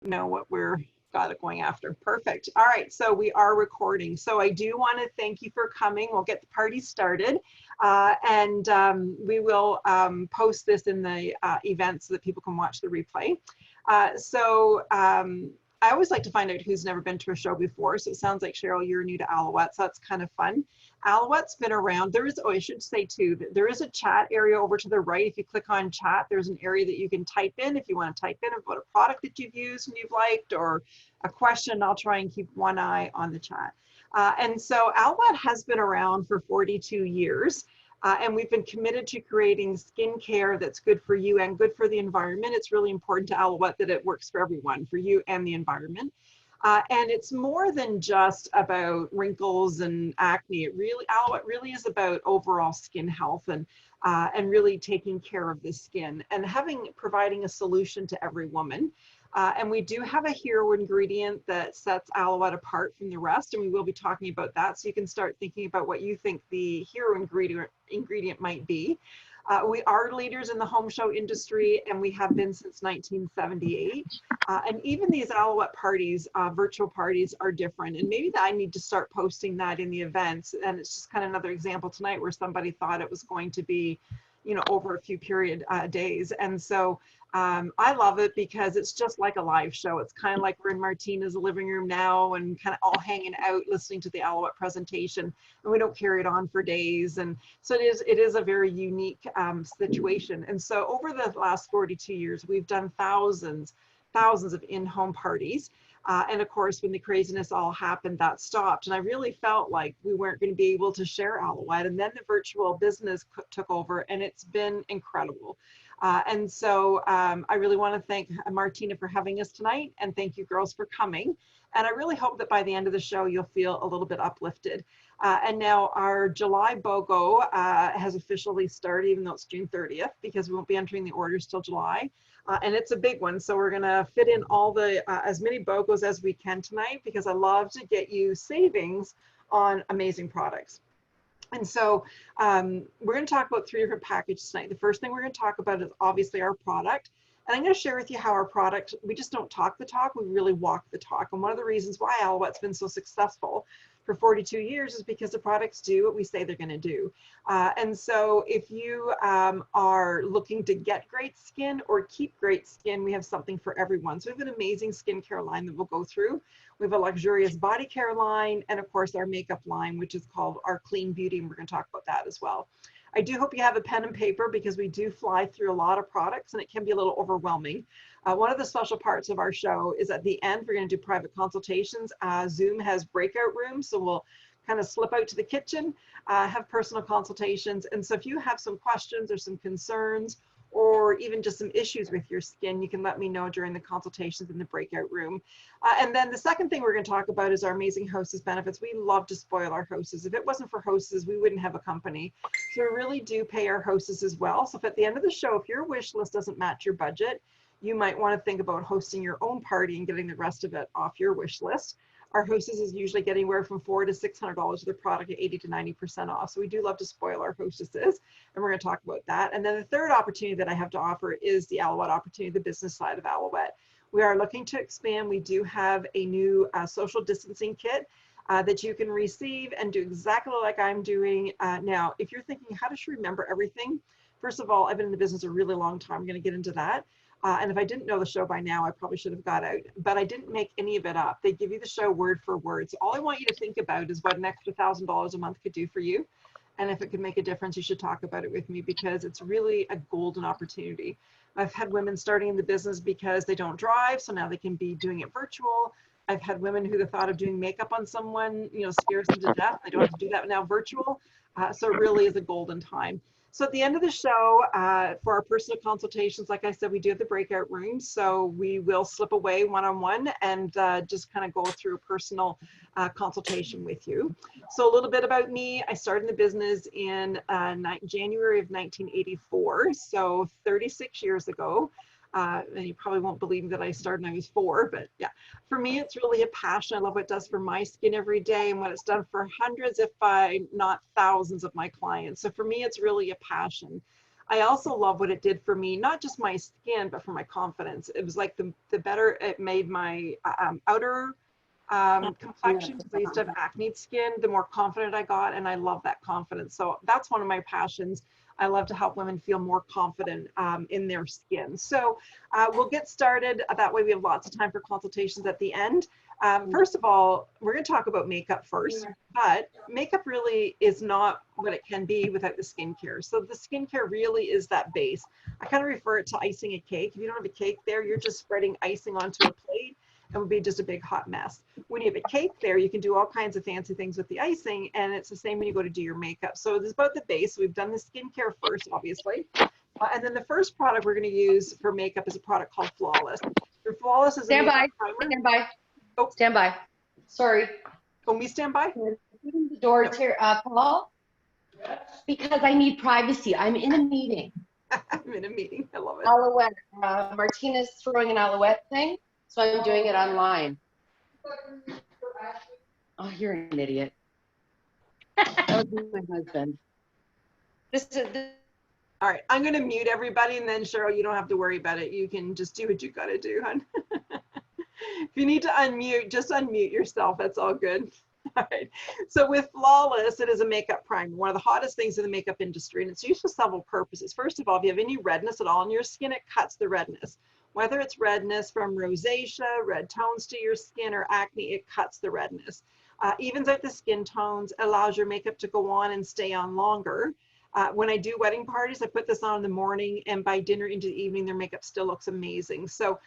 know what we're got it going after. Perfect. All right, so we are recording. So I do want to thank you for coming. We'll get the party started, and we will post this in the event so that people can watch the replay. I always like to find out who's never been to a show before. So it sounds like, Cheryl, you're new to Aloette, so that's kind of fun. Alouette's been around. There is, oh, I should say too, that there is a chat area over to the right. If you click on chat, there's an area that you can type in if you want to type in about a product that you've used and you've liked, or a question. I'll try and keep one eye on the chat. And so Aloette has been around for 42 years. And we've been committed to creating skincare that's good for you and good for the environment. It's really important to Aloette that it works for everyone, for you and the environment. And it's more than just about wrinkles and acne. Aloette really is about overall skin health and really taking care of the skin and providing a solution to every woman. And we do have a hero ingredient that sets Aloette apart from the rest, and we will be talking about that. So you can start thinking about what you think the hero ingredient might be. We are leaders in the home show industry, and we have been since 1978. And even these Aloette parties, virtual parties, are different. And maybe I need to start posting that in the events. And it's just kind of another example tonight where somebody thought it was going to be, over a few days. And so I love it because it's just like a live show. It's kind of like we're in Martina's living room now and kind of all hanging out listening to the Aloette presentation, and we don't carry it on for days. And so it is a very unique situation. And so over the last 42 years, we've done thousands of in-home parties. And of course, when the craziness all happened, that stopped. And I really felt like we weren't going to be able to share Aloette. And then the virtual business took over, and it's been incredible. And so I really want to thank Martina for having us tonight, and thank you girls for coming. And I really hope that by the end of the show, you'll feel a little bit uplifted. And now our July BOGO has officially started, even though it's June 30th, because we won't be entering the orders till July. And it's a big one. So we're going to fit in all the as many BOGOs as we can tonight, because I love to get you savings on amazing products. And so we're going to talk about 3 different packages tonight. The first thing we're going to talk about is obviously our product. And I'm going to share with you how our product, we just don't talk the talk, we really walk the talk. And one of the reasons why Alouette's been so successful for 42 years is because the products do what we say they're going to do. And so if you are looking to get great skin or keep great skin, we have something for everyone. So we have an amazing skincare line that we'll go through. We have a luxurious body care line, and of course our makeup line, which is called our Clean Beauty, and we're going to talk about that as well. I do hope you have a pen and paper, because we do fly through a lot of products and it can be a little overwhelming. One of the special parts of our show is at the end, we're going to do private consultations. Zoom has breakout rooms, so we'll kind of slip out to the kitchen, have personal consultations. And so if you have some questions or some concerns, or even just some issues with your skin, you can let me know during the consultations in the breakout room. And then the second thing we're going to talk about is our amazing hostess benefits. We love to spoil our hostesses. If it wasn't for hostesses, we wouldn't have a company. So we really do pay our hostesses as well. So if at the end of the show, if your wish list doesn't match your budget, you might want to think about hosting your own party and getting the rest of it off your wish list. Our hostesses usually get anywhere from $400 to $600 of their product at 80 to 90% off. So we do love to spoil our hostesses, and we're going to talk about that. And then the third opportunity that I have to offer is the Aloette opportunity, the business side of Aloette. We are looking to expand. We do have a new social distancing kit that you can receive and do exactly like I'm doing now. If you're thinking, how does she remember everything? First of all, I've been in the business a really long time. I'm going to get into that. And if I didn't know the show by now, I probably should have got out, but I didn't make any of it up. They give you the show word for word. So all I want you to think about is what an extra $1,000 a month could do for you. And if it could make a difference, you should talk about it with me, because it's really a golden opportunity. I've had women starting in the business because they don't drive, so now they can be doing it virtual. I've had women who the thought of doing makeup on someone, scares them to death. They don't have to do that now virtual. So it really is a golden time. So at the end of the show, for our personal consultations, like I said, we do have the breakout rooms. So we will slip away one-on-one and just kind of go through a personal consultation with you. So a little bit about me. I started in the business in January of 1984, so 36 years ago. And you probably won't believe that I started when I was 4, but yeah, for me, it's really a passion. I love what it does for my skin every day and what it's done for hundreds, if not thousands of my clients. So for me, it's really a passion. I also love what it did for me, not just my skin, but for my confidence. It was like the better it made my outer complexion, because I used to have acne skin, the more confident I got, and I love that confidence. So that's one of my passions. I love to help women feel more confident in their skin. So we'll get started. That way we have lots of time for consultations at the end. First of all, we're going to talk about makeup first, but makeup really is not what it can be without the skincare. So the skincare really is that base. I kind of refer it to icing a cake. If you don't have a cake there, you're just spreading icing onto a plate. It would be just a big hot mess. When you have a cake there, you can do all kinds of fancy things with the icing, and it's the same when you go to do your makeup. So this is about the base. We've done the skincare first, obviously. And then the first product we're going to use for makeup is a product called Flawless. The Flawless is a makeup primer. Stand by. Oh. Stand by. Sorry. Can we stand by? Open the door, Paul, because I need privacy. I'm in a meeting. I'm in a meeting. I love it. Aloette. Martina's throwing an Aloette thing, so I'm doing it online. Oh, you're an idiot. That was my husband. All right, I'm going to mute everybody, and then Cheryl, you don't have to worry about it. You can just do what you got to do, hon. If you need to unmute, just unmute yourself. That's all good. All right. So with Flawless, it is a makeup primer, one of the hottest things in the makeup industry, and it's used for several purposes. First of all, if you have any redness at all in your skin, it cuts the redness. Whether it's redness from rosacea, red tones to your skin, or acne, it cuts the redness. Evens out the skin tones, allows your makeup to go on and stay on longer. When I do wedding parties, I put this on in the morning, and by dinner into the evening, their makeup still looks amazing. So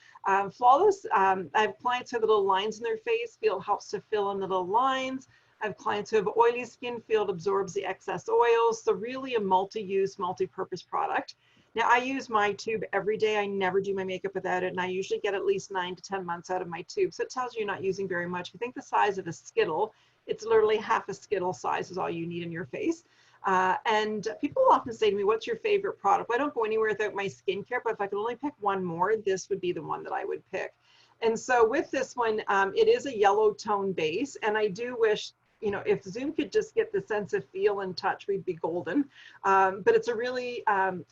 Flawless, I have clients who have little lines in their face, feel it helps to fill in the little lines. I have clients who have oily skin, feel it absorbs the excess oils. So really a multi-use, multi-purpose product. Now I use my tube every day. I never do my makeup without it, and I usually get at least 9 to 10 months out of my tube. So it tells you you're not using very much. If you think the size of a Skittle, it's literally half a Skittle size is all you need in your face. And people often say to me, what's your favorite product? Well, I don't go anywhere without my skincare, but if I could only pick one more, this would be the one that I would pick. And so with this one, it is a yellow tone base, and I do wish, you know, if Zoom could just get the sense of feel and touch, we'd be golden. But it's a really,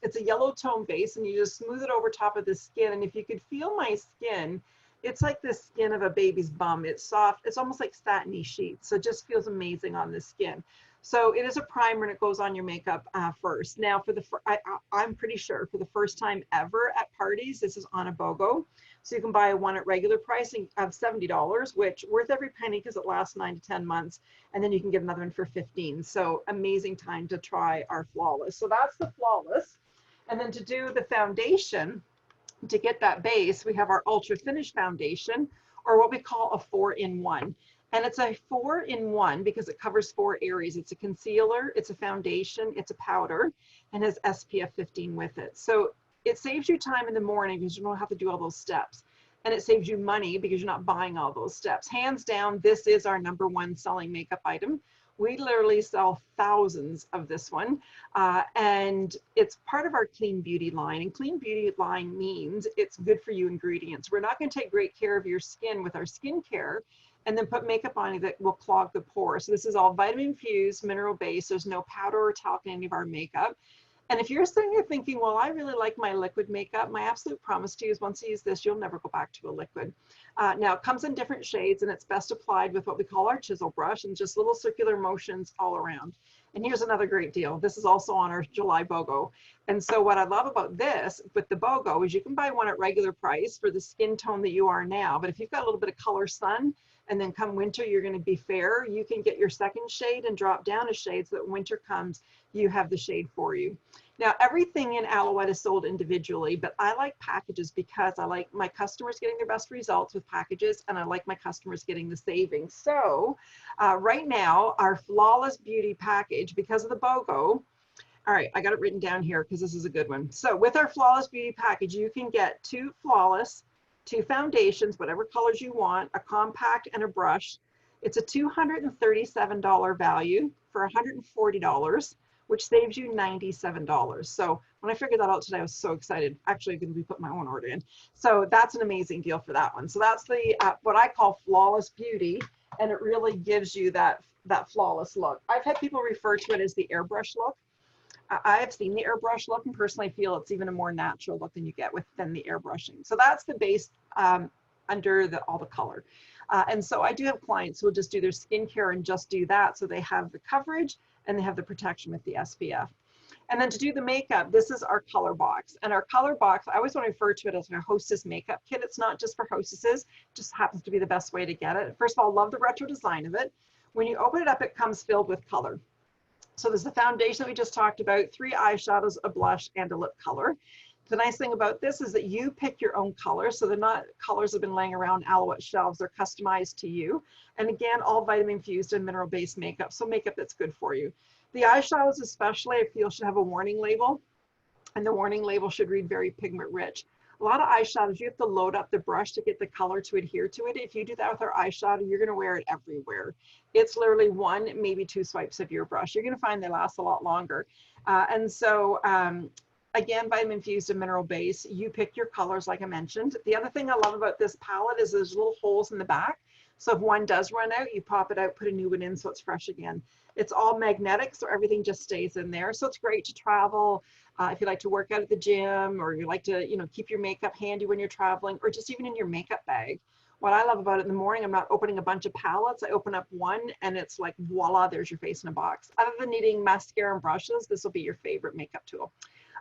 it's a yellow tone base, and you just smooth it over top of the skin. And if you could feel my skin, it's like the skin of a baby's bum. It's soft. It's almost like satiny sheets. So it just feels amazing on the skin. So it is a primer, and it goes on your makeup first. Now, for the I'm pretty sure for the first time ever at parties, this is on a BOGO. So you can buy one at regular pricing of $70, which worth every penny because it lasts 9 to 10 months. And then you can get another one for 15. So amazing time to try our Flawless. So that's the Flawless. And then to do the foundation, to get that base, we have our Ultra Finish Foundation, or what we call a 4-in-1. And it's a 4-in-1 because it covers 4 areas. It's a concealer, it's a foundation, it's a powder, and has SPF 15 with it. So it saves you time in the morning because you don't have to do all those steps. And it saves you money because you're not buying all those steps. Hands down, this is our #1 selling makeup item. We literally sell thousands of this one. And it's part of our Clean Beauty line. And Clean Beauty line means it's good for you ingredients. We're not going to take great care of your skin with our skincare and then put makeup on you that will clog the pores. So this is all vitamin infused, mineral based. There's no powder or talc in any of our makeup. And if you're sitting there thinking, well, I really like my liquid makeup, my absolute promise to you is once you use this, you'll never go back to a liquid. Now it comes in different shades, and it's best applied with what we call our chisel brush and just little circular motions all around. And here's another great deal. This is also on our July BOGO. And so what I love about this with the BOGO is you can buy one at regular price for the skin tone that you are now. But if you've got a little bit of color sun, and then come winter, you're going to be fair, you can get your second shade and drop down a shade so that when winter comes, you have the shade for you. Now, everything in Aloette is sold individually, but I like packages because I like my customers getting their best results with packages, and I like my customers getting the savings. So right now, our Flawless Beauty package, because of the BOGO, all right, I got it written down here because this is a good one. So with our Flawless Beauty package, you can get 2 Flawless, 2 foundations, whatever colors you want, a compact and a brush. It's a $237 value for $140, which saves you $97. So when I figured that out today, I was so excited. Actually, I'm going to be putting my own order in. So that's an amazing deal for that one. So that's the what I call Flawless Beauty, and it really gives you that flawless look. I've had people refer to it as the airbrush look. I've seen the airbrush look and personally feel it's even a more natural look than you get than the airbrushing. So that's the base under all the color. And so I do have clients who will just do their skincare and just do that. So they have the coverage and they have the protection with the SPF. And then to do the makeup, this is our color box. And our color box, I always want to refer to it as a hostess makeup kit. It's not just for hostesses, just happens to be the best way to get it. First of all, love the retro design of it. When you open it up, it comes filled with color. So there's the foundation that we just talked about, 3 eyeshadows, a blush, and a lip color. The nice thing about this is that you pick your own colors. So they're not colors that have been laying around Aloette shelves. They're customized to you. And again, all vitamin infused and mineral based makeup. So makeup that's good for you. The eyeshadows especially, I feel, should have a warning label. And the warning label should read very pigment rich. A lot of eyeshadows, you have to load up the brush to get the color to adhere to it. If you do that with our eyeshadow, you're gonna wear it everywhere. It's literally 1, maybe 2 swipes of your brush. You're gonna find they last a lot longer. Again, vitamin infused and mineral base, you pick your colors like I mentioned. The other thing I love about this palette is there's little holes in the back. So if one does run out, you pop it out, put a new one in so it's fresh again. It's all magnetic, so everything just stays in there. So it's great to travel. If you like to work out at the gym, or you like to, keep your makeup handy when you're traveling, or just even in your makeup bag. What I love about it in the morning, I'm not opening a bunch of palettes. I open up one and it's like, voila, there's your face in a box. Other than needing mascara and brushes, this will be your favorite makeup tool.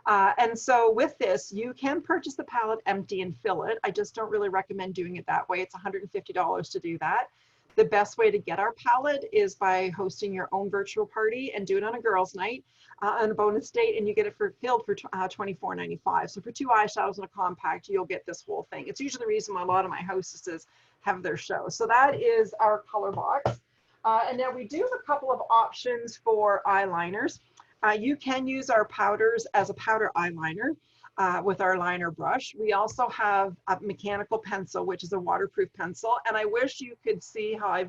And so with this, you can purchase the palette empty and fill it. I just don't really recommend doing it that way. It's $150 to do that. The best way to get our palette is by hosting your own virtual party and do it on a girls' night on a bonus date, and you get it filled for $24.95. So for 2 eyeshadows and a compact, you'll get this whole thing. It's usually the reason why a lot of my hostesses have their show. So that is our color box. And now we do have a couple of options for eyeliners. You can use our powders as a powder eyeliner with our liner brush. We also have a mechanical pencil, which is a waterproof pencil. And I wish you could see how I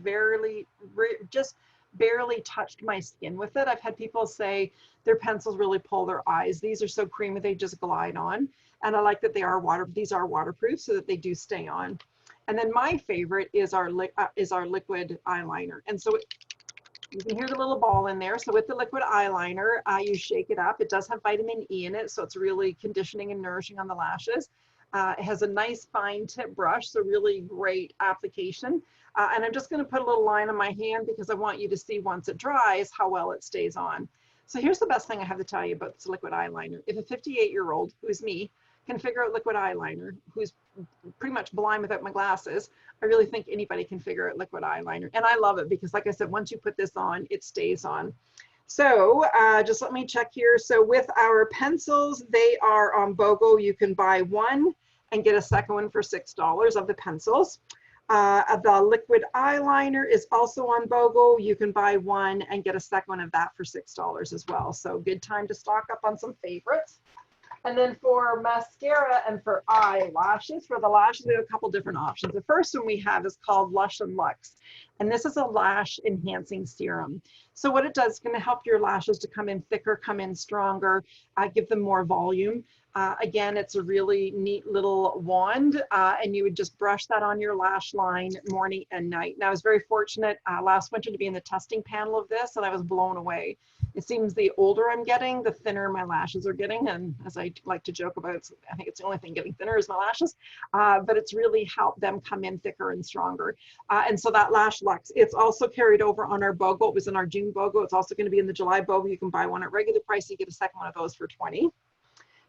just barely touched my skin with it. I've had people say their pencils really pull their eyes. These are so creamy, they just glide on. And I like that these are waterproof so that they do stay on. And then my favorite is our liquid eyeliner. And so you can hear the little ball in there. So with the liquid eyeliner, you shake it up. It does have vitamin E in it, so it's really conditioning and nourishing on the lashes. It has a nice fine tip brush, so really great application. And I'm just gonna put a little line on my hand because I want you to see once it dries how well it stays on. So here's the best thing I have to tell you about this liquid eyeliner. If a 58-year-old, who's me, can figure out liquid eyeliner, who's pretty much blind without my glasses, I really think anybody can figure out liquid eyeliner. And I love it because, like I said, once you put this on, it stays on. So just let me check here. So with our pencils, they are on BOGO. You can buy one and get a second one for $6 of the pencils. The liquid eyeliner is also on BOGO. You can buy one and get a second one of that for $6 as well. So good time to stock up on some favorites. And then for mascara and for eyelashes, for the lashes, we have a couple different options. The first one we have is called Lush and Luxe. And this is a lash enhancing serum. So what it does is going to help your lashes to come in thicker, come in stronger, give them more volume. Again, it's a really neat little wand, and you would just brush that on your lash line morning and night. Now, I was very fortunate last winter to be in the testing panel of this, and I was blown away. It seems the older I'm getting, the thinner my lashes are getting. And as I like to joke about, I think it's the only thing getting thinner is my lashes, but it's really helped them come in thicker and stronger. And so that Lash Luxe, it's also carried over on our BOGO. It was in our June BOGO. It's also going to be in the July BOGO. You can buy one at regular price. You get a second one of those for $20.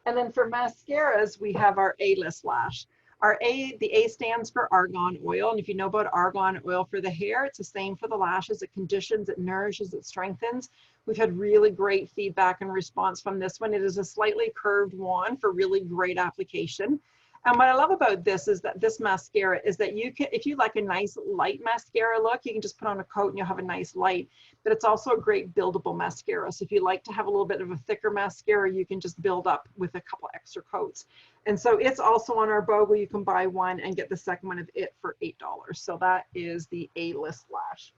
And then for mascaras, we have our A-List Lash. The A stands for argan oil. And if you know about argan oil for the hair, it's the same for the lashes. It conditions, it nourishes, it strengthens. We've had really great feedback and response from this one. It is a slightly curved wand for really great application. And what I love about this is that this mascara is that you can, if you like a nice light mascara look, you can just put on a coat and you'll have a nice light, but it's also a great buildable mascara. So if you like to have a little bit of a thicker mascara, you can just build up with a couple extra coats. And so it's also on our BOGO. You can buy one and get the second one of it for $8. So that is the A-List Lash.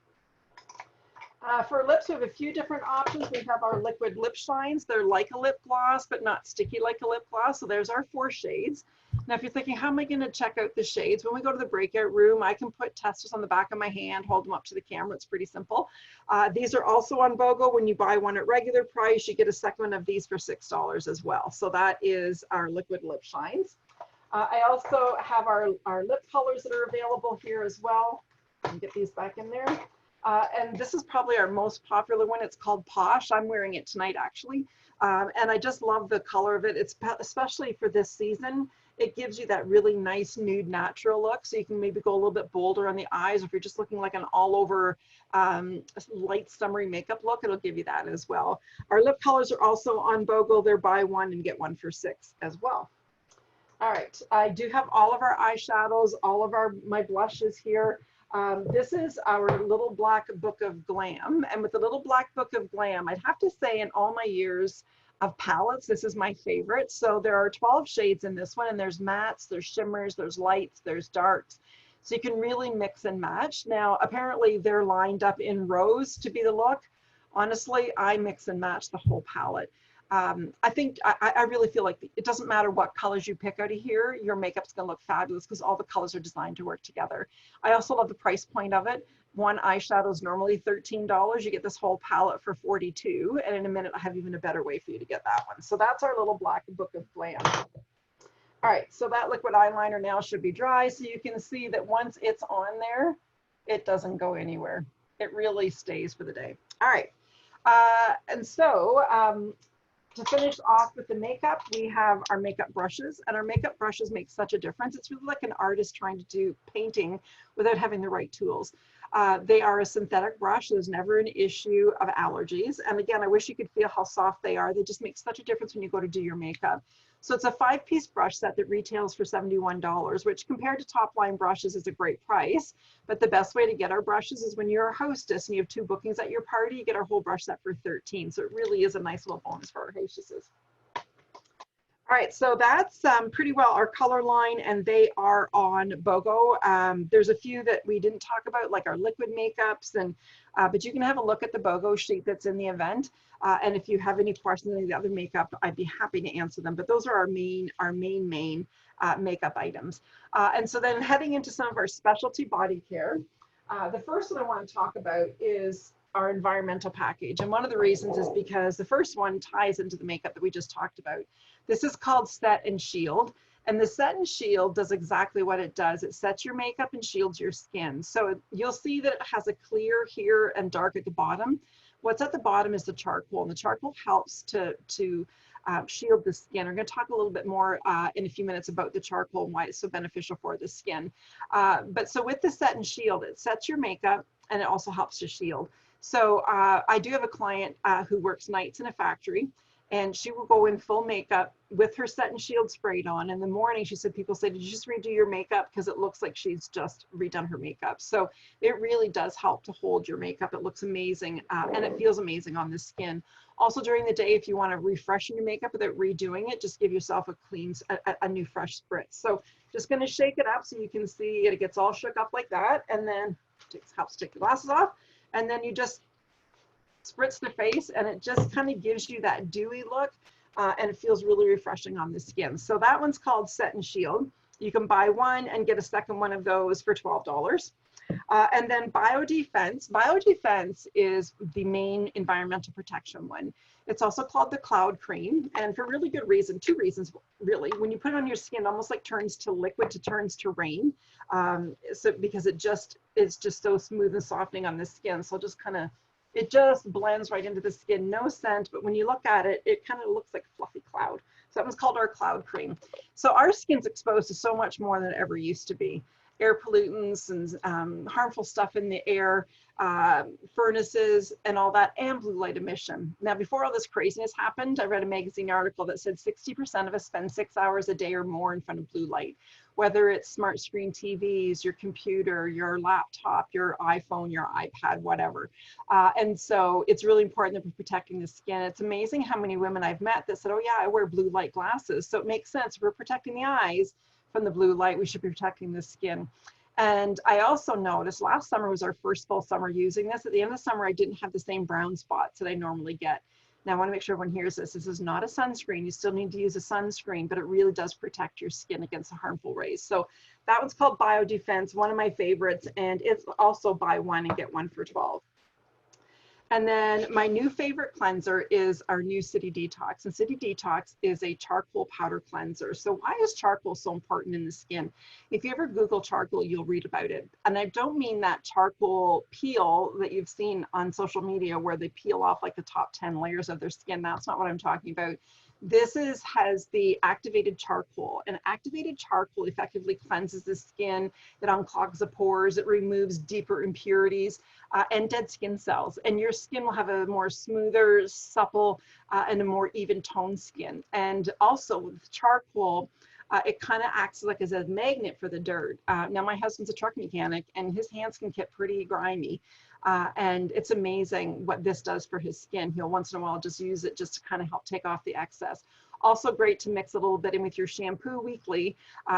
For lips, we have a few different options. We have our liquid lip shines. They're like a lip gloss, but not sticky like a lip gloss. So there's our 4 shades. Now, if you're thinking, how am I going to check out the shades? When we go to the breakout room, I can put testers on the back of my hand, hold them up to the camera. It's pretty simple. These are also on BOGO. When you buy one at regular price, you get a second one of these for $6 as well. So that is our liquid lip shines. I also have our lip colors that are available here as well. Let me get these back in there. And this is probably our most popular one. It's called Posh. I'm wearing it tonight, actually. And I just love the color of it. It's especially for this season. It gives you that really nice nude natural look. So you can maybe go a little bit bolder on the eyes. If you're just looking like an all over light summery makeup look, it'll give you that as well. Our lip colors are also on BOGO. They're buy one and get one for $6 as well. All right, I do have all of our eyeshadows, all of my blushes here. This is our little black book of glam. And with the little black book of glam, I'd have to say in all my years of palettes, this is my favorite. So there are 12 shades in this one, and there's mattes, there's shimmers, there's lights, there's darks. So you can really mix and match. Now, apparently they're lined up in rows to be the look. Honestly, I mix and match the whole palette. I think I really feel like it doesn't matter what colors you pick out of here, your makeup's gonna look fabulous because all the colors are designed to work together. I also love the price point of it. One eyeshadow is normally $13. You get this whole palette for $42. And in a minute, I have even a better way for you to get that one. So that's our little black book of glam. All right, so that liquid eyeliner now should be dry. So you can see that once it's on there, it doesn't go anywhere. It really stays for the day. All right, and so, to finish off with the makeup, we have our makeup brushes, and our makeup brushes make such a difference. It's really like an artist trying to do painting without having the right tools. They are a synthetic brush. There's never an issue of allergies. And again, I wish you could feel how soft they are. They just make such a difference when you go to do your makeup. So it's a 5-piece brush set that retails for $71, which compared to top line brushes is a great price. But the best way to get our brushes is when you're a hostess and you have 2 bookings at your party, you get our whole brush set for $13. So it really is a nice little bonus for our hostesses. All right, so that's pretty well our color line, and they are on BOGO. There's a few that we didn't talk about, like our liquid makeups, and but you can have a look at the BOGO sheet that's in the event. And if you have any questions on the other makeup, I'd be happy to answer them. But those are our main makeup items. And so then heading into some of our specialty body care, the first one I want to talk about is our environmental package. And one of the reasons is because the first one ties into the makeup that we just talked about. This is called Set and Shield. And the Set and Shield does exactly what it does. It sets your makeup and shields your skin. So you'll see that it has a clear here and dark at the bottom. What's at the bottom is the charcoal, and the charcoal helps to shield the skin. We're going to talk a little bit more in a few minutes about the charcoal and why it's so beneficial for the skin. But so with the Set and Shield, it sets your makeup and it also helps to shield. So I do have a client who works nights in a factory, and she will go in full makeup with her Set and Shield sprayed on. In the morning, she said, people say, did you just redo your makeup? Because it looks like she's just redone her makeup. So it really does help to hold your makeup. It looks amazing and it feels amazing on the skin. Also during the day, if you want to refreshen your makeup without redoing it, just give yourself a new fresh spritz. So just going to shake it up so you can see it gets all shook up like that. And then it helps take the glasses off. And then you just spritz the face, and it just kind of gives you that dewy look, and it feels really refreshing on the skin. So that one's called Set and Shield. You can buy one and get a second one of those for $12. And then Biodefense. Biodefense is the main environmental protection one. It's also called the Cloud Cream, and for really good reason, 2 reasons really. When you put it on your skin, it almost like turns to liquid to turns to rain, so because it's just so smooth and softening on the skin. So it just blends right into the skin, no scent, but when you look at it, it kind of looks like a fluffy cloud. So that one's called our Cloud Cream. So our skin's exposed to so much more than it ever used to be. Air pollutants and harmful stuff in the air, furnaces and all that, and blue light emission. Now, before all this craziness happened, I read a magazine article that said 60% of us spend 6 hours a day or more in front of blue light, whether it's smart screen TVs, your computer, your laptop, your iPhone, your iPad, whatever. And so it's really important that we're protecting the skin. It's amazing how many women I've met that said, oh yeah, I wear blue light glasses. So it makes sense. If we're protecting the eyes from the blue light, we should be protecting the skin. And I also noticed last summer was our first full summer using this. At the end of the summer, I didn't have the same brown spots that I normally get. Now I want to make sure everyone hears this. This is not a sunscreen. You still need to use a sunscreen, but it really does protect your skin against the harmful rays. So that one's called Biodefense, one of my favorites, and it's also buy one and get one for 12. And then my new favorite cleanser is our new City Detox. And City Detox is a charcoal powder cleanser. So why is charcoal so important in the skin? If you ever Google charcoal, you'll read about it. And I don't mean that charcoal peel that you've seen on social media where they peel off like the top 10 layers of their skin. That's not what I'm talking about. This has the activated charcoal, and activated charcoal effectively cleanses the skin. It unclogs the pores, it removes deeper impurities and dead skin cells, and your skin will have a more smoother, supple, and a more even toned skin. And also with charcoal, it kind of acts like as a magnet for the dirt. Now my husband's a truck mechanic, and his hands can get pretty grimy. And it's amazing what this does for his skin. He'll once in a while just use it just to kind of help take off the excess. Also great to mix a little bit in with your shampoo weekly,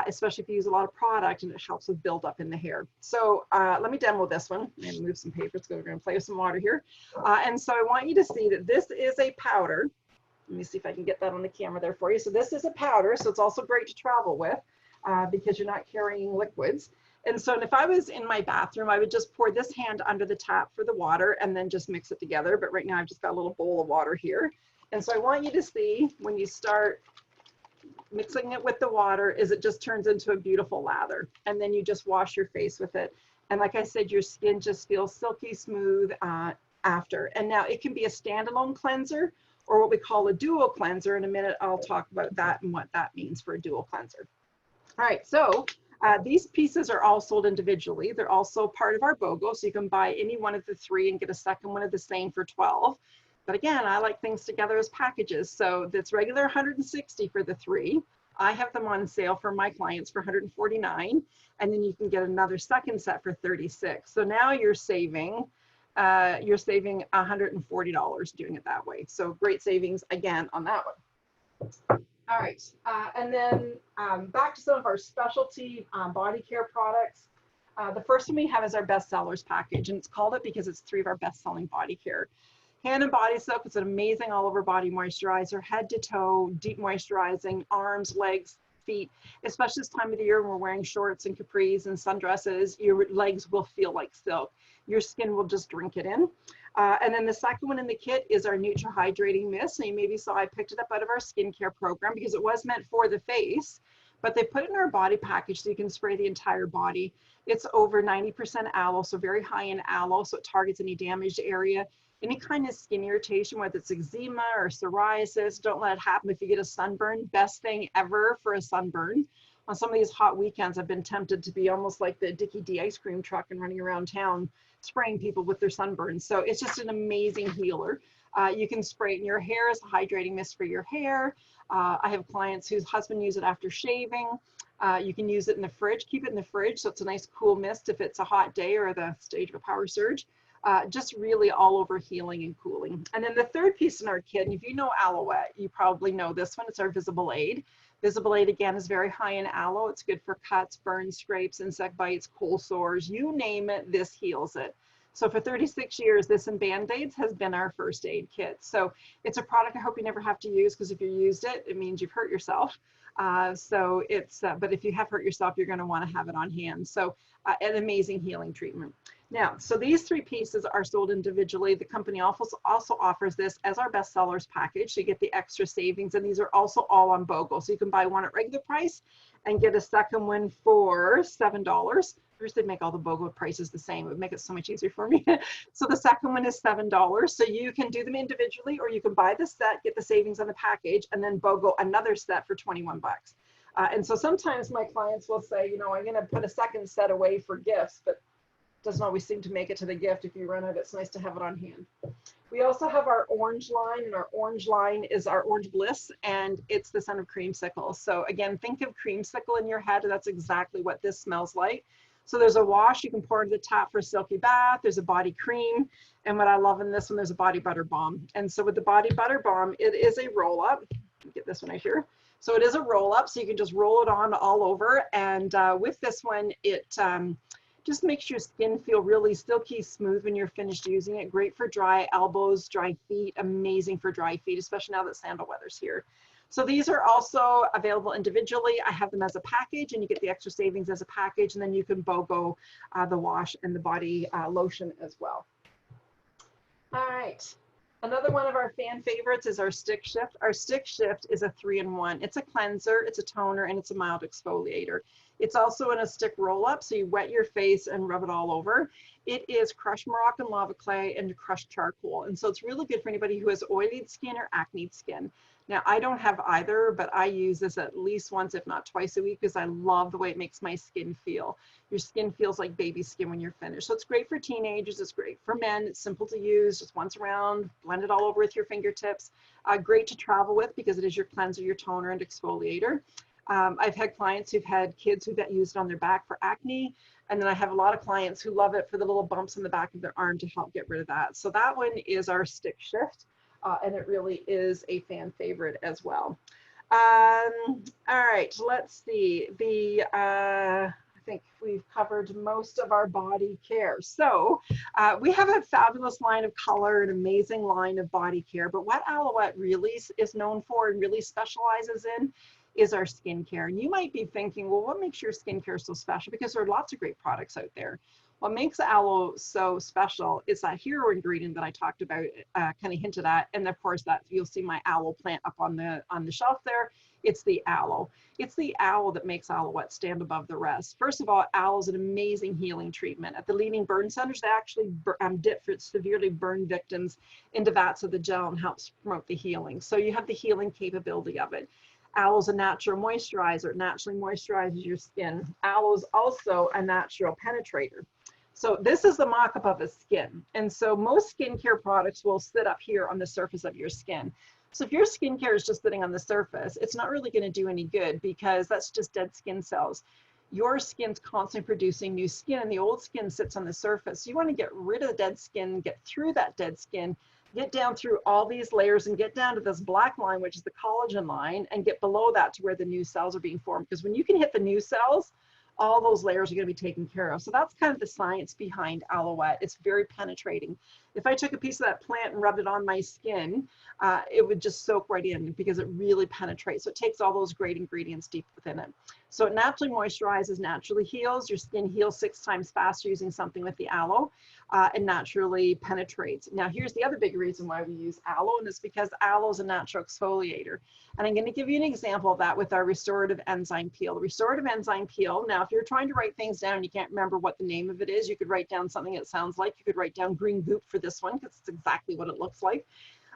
especially if you use a lot of product, and it helps with buildup in the hair. So let me demo this one and move some papers because we're going to play with some water here. And so I want you to see that this is a powder. Let me see if I can get that on the camera there for you. So this is a powder, so it's also great to travel with because you're not carrying liquids. And so if I was in my bathroom, I would just pour this hand under the tap for the water and then just mix it together. But right now I've just got a little bowl of water here. And so I want you to see when you start mixing it with the water is it just turns into a beautiful lather. And then you just wash your face with it. And like I said, your skin just feels silky smooth after. And now it can be a standalone cleanser or what we call a dual cleanser. In a minute, I'll talk about that and what that means for a dual cleanser. All right, so these pieces are all sold individually. They're also part of our BOGO, so you can buy any one of the three and get a second one of the same for 12. But again, I like things together as packages. So that's regular 160 for the three. I have them on sale for my clients for 149, and then you can get another second set for 36. So now you're saving $140 doing it that way. So great savings again on that one. All right, and then back to some of our specialty body care products. The first one we have is our best sellers package, and it's called it because it's 3 of our best-selling body care. Hand and Body Soak is an amazing all-over body moisturizer, head to toe, deep moisturizing, arms, legs, feet, especially this time of the year when we're wearing shorts and capris and sundresses. Your legs will feel like silk. Your skin will just drink it in. And then the second one in the kit is our Nutra Hydrating Mist. And you maybe saw I picked it up out of our skincare program because it was meant for the face, but they put it in our body package so you can spray the entire body. It's over 90% aloe, so very high in aloe, so it targets any damaged area. Any kind of skin irritation, whether it's eczema or psoriasis, don't let it happen if you get a sunburn. Best thing ever for a sunburn. On some of these hot weekends, I've been tempted to be almost like the Dickie D ice cream truck and running around town spraying people with their sunburns. So it's just an amazing healer. You can spray it in your hair as a hydrating mist for your hair. I have clients whose husband use it after shaving. You can use it in the fridge, keep it in the fridge so it's a nice cool mist if it's a hot day or the stage of a power surge. Just really all over healing and cooling. And then the third piece in our kit, and if you know Aloette, you probably know this one, it's our Visible Aid. Visible Aid, again, is very high in aloe. It's good for cuts, burns, scrapes, insect bites, cold sores, you name it, this heals it. So for 36 years, this and Band-Aids has been our first aid kit. So it's a product I hope you never have to use, because if you used it, it means you've hurt yourself. But if you have hurt yourself, you're going to want to have it on hand. So an amazing healing treatment. Now, so these 3 pieces are sold individually. The company also offers this as our best sellers package. So you get the extra savings, and these are also all on BOGO. So you can buy one at regular price and get a second one for $7. First, they'd make all the BOGO prices the same. It would make it so much easier for me. So the second one is $7. So you can do them individually, or you can buy the set, get the savings on the package, and then BOGO another set for 21 bucks. And so sometimes my clients will say, you know, I'm going to put a second set away for gifts, but doesn't always seem to make it to the gift. If you run out, it's nice to have it on hand. We also have our orange line, and our orange line is our Orange Bliss, and it's the scent of creamsicle. So again, think of creamsicle in your head, and that's exactly what this smells like. So there's a wash you can pour into the tap for a silky bath. There's a body cream, and what I love in this one, there's a body butter balm. And so with the body butter balm, it is a roll up. Get this one right here. So it is a roll up, so you can just roll it on all over. And with this one, it Just makes your skin feel really silky smooth when you're finished using it. Great for dry elbows, dry feet, amazing for dry feet, especially now that sandal weather's here. So these are also available individually. I have them as a package, and you get the extra savings as a package, and then you can BOGO the wash and the body lotion as well. All right. Another one of our fan favorites is our Stick Shift. Our Stick Shift is a 3-in-1. It's a cleanser, it's a toner, and it's a mild exfoliator. It's also in a stick roll-up, so you wet your face and rub it all over. It is crushed Moroccan lava clay and crushed charcoal, and so it's really good for anybody who has oily skin or acne skin. Now, I don't have either, but I use this at least once, if not twice a week, because I love the way it makes my skin feel. Your skin feels like baby skin when you're finished. So it's great for teenagers, it's great for men, it's simple to use, just once around, blend it all over with your fingertips. Great to travel with because it is your cleanser, your toner, and exfoliator. I've had clients who've had kids who've used it on their back for acne, and then I have a lot of clients who love it for the little bumps in the back of their arm to help get rid of that. So that one is our Stick Shift. And it really is a fan favorite as well. All right, let's see. I think we've covered most of our body care. So we have a fabulous line of color, an amazing line of body care, but what Aloette really is known for and really specializes in is our skincare. And you might be thinking, well, what makes your skincare so special? Because there are lots of great products out there. What makes aloe so special is that hero ingredient that I talked about, kind of hinted at, and of course that you'll see my aloe plant up on the shelf there. It's the aloe. It's the aloe that makes Aloette stand above the rest. First of all, aloe is an amazing healing treatment. At the leading burn centers, they actually dip for severely burned victims into vats of the gel and helps promote the healing. So you have the healing capability of it. Aloe is a natural moisturizer. It naturally moisturizes your skin. Aloe is also a natural penetrator. So this is the mock-up of a skin. And so most skincare products will sit up here on the surface of your skin. So if your skincare is just sitting on the surface, it's not really going to do any good because that's just dead skin cells. Your skin's constantly producing new skin and the old skin sits on the surface. You want to get rid of the dead skin, get through that dead skin, get down through all these layers and get down to this black line, which is the collagen line, and get below that to where the new cells are being formed. Because when you can hit the new cells, all those layers are going to be taken care of. So that's kind of the science behind Aloette. It's very penetrating. If I took a piece of that plant and rubbed it on my skin, it would just soak right in because it really penetrates. So it takes all those great ingredients deep within it. So it naturally moisturizes, naturally heals. Your skin heals 6 times faster using something with the aloe, and naturally penetrates. Now here's the other big reason why we use aloe, and it's because aloe is a natural exfoliator. And I'm going to give you an example of that with our restorative enzyme peel. The restorative enzyme peel, now if you're trying to write things down and you can't remember what the name of it is, you could write down something that sounds like, you could write down green goop for this one because it's exactly what it looks like.